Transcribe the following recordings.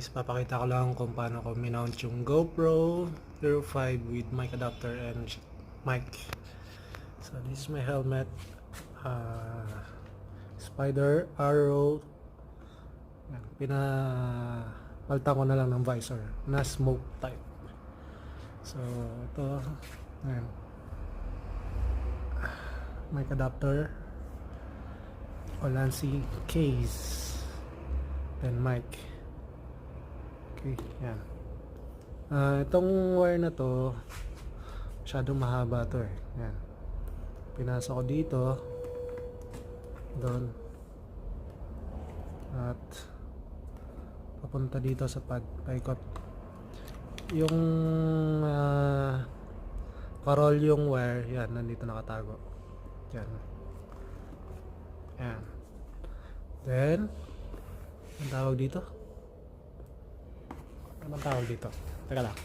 guys, papakita ko lang kung paano ko minount yung GoPro Hero 5 with mic adapter and mic. So this is my helmet, Spider Arrow. Pinapalitan ko na lang ng visor na smoke type. So ito, ayan, mic adapter, Olancy case, then mic. Okay, yan. Itong wire na to, masyadong mahaba to eh. Yan. Pinasok ko dito, doon, at papunta dito sa pad, paikot. Yung parol yung wire, yan, nandito nakatago. Yan. Yan. Then, ang tawag dito? Anong tawag dito? Teka lang.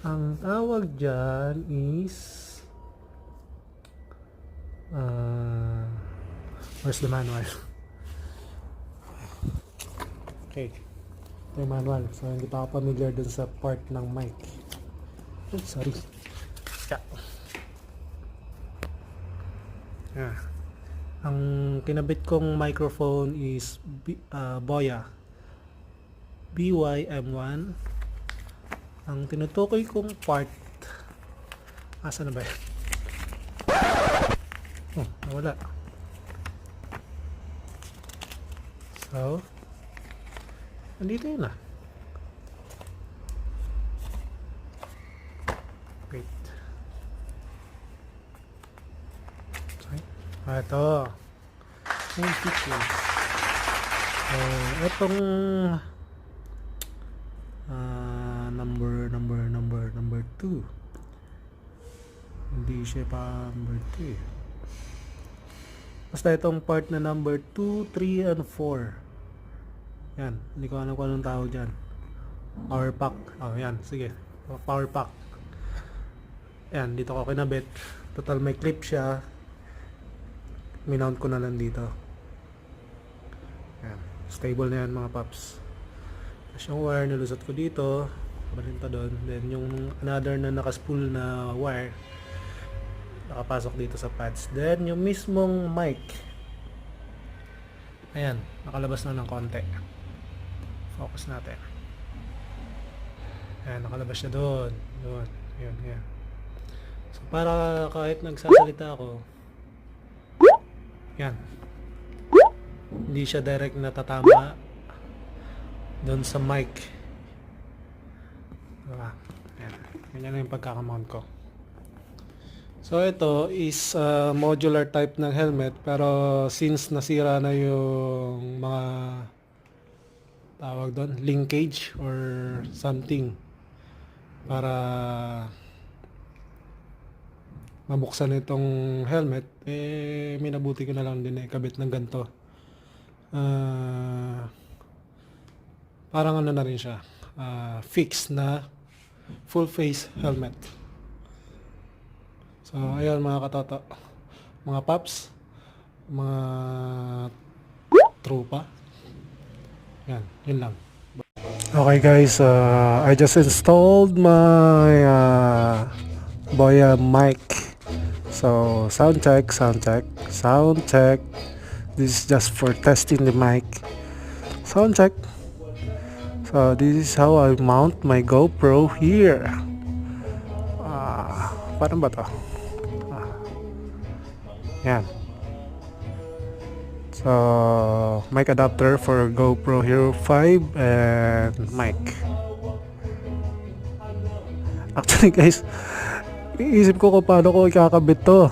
Ang tawag dyan is where's the manual? Okay. Ito yung manual. So hindi pa ako familiar dun sa part ng mic. Oh, sorry. Yeah. Ang kinabit kong microphone is Boya BY-M1. Ang tinutukoy kong part, asa na ba yan? Oh, nawala. So nandito yun ah. Wait. Okay. Ito yung features. So itong number 2. Hindi siya pa number 2 eh. Basta itong part na number 2, 3, and 4. Yan, hindi ko alam kung anong tawag dyan. Power pack. Oh, yan, sige. Power pack. Yan, dito ko kinabit. Total may clip siya. Minount ko na lang dito. Yan, stable na yan mga paps. Tapos yung wire nilusot ko dito, balinta doon. Then yung another na nakaspool na wire nakapasok dito sa pads. Then yung mismong mic, ayan, nakalabas na ng konti. Focus natin. Ayan, nakalabas siya doon. Doon, yun, yan. So para kahit nagsasalita ako, yan, hindi siya direct natatama doon sa mic. Diba? Ayan. Ganyan na yung pagkakamount ko. So ito is modular type ng helmet, pero since nasira na yung mga tawag doon, linkage or something para mabuksan itong helmet, eh minabuti ko na lang din ikabit ng ganito. Parang ano na rin siya, fixed na full face helmet. So ayun mga katoto, mga paps, mga trupa, yan, yun lang. Okay guys, I just installed my Boya mic. So sound check. This is just for testing the mic. Sound check. So this is how I mount my GoPro here. Paano ba to? Yan. So mic adapter for GoPro Hero 5 and mic. Actually guys, iisip ko kung paano ko ikakabit to.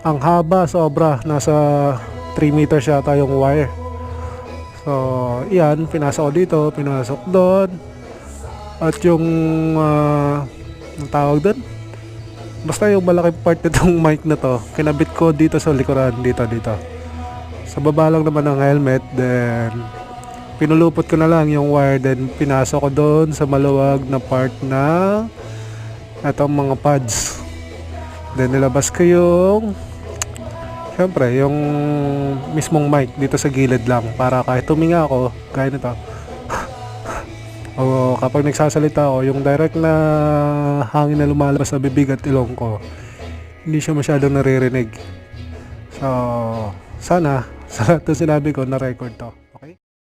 Ang haba, sobra. Nasa 3 meters yata yung wire. So yan, pinasok ko dito, pinasok doon. At yung ang tawag doon, basta yung malaking part nitong mic na to, kinabit ko dito sa likuran, dito. Sa baba lang naman ng helmet, then pinulupot ko na lang yung wire, then pinasok ko doon sa maluwag na part na itong mga pads. Then nilabas ko yung, syempre, yung mismong mic dito sa gilid lang, para kahit tuminga ako, gaya nito, O kapag nagsasalita ako, yung direct na hangin na lumalabas sa bibig at ilong ko, hindi siya masyadong naririnig. So, sana sa lahat ng sinabi ko, na-record to.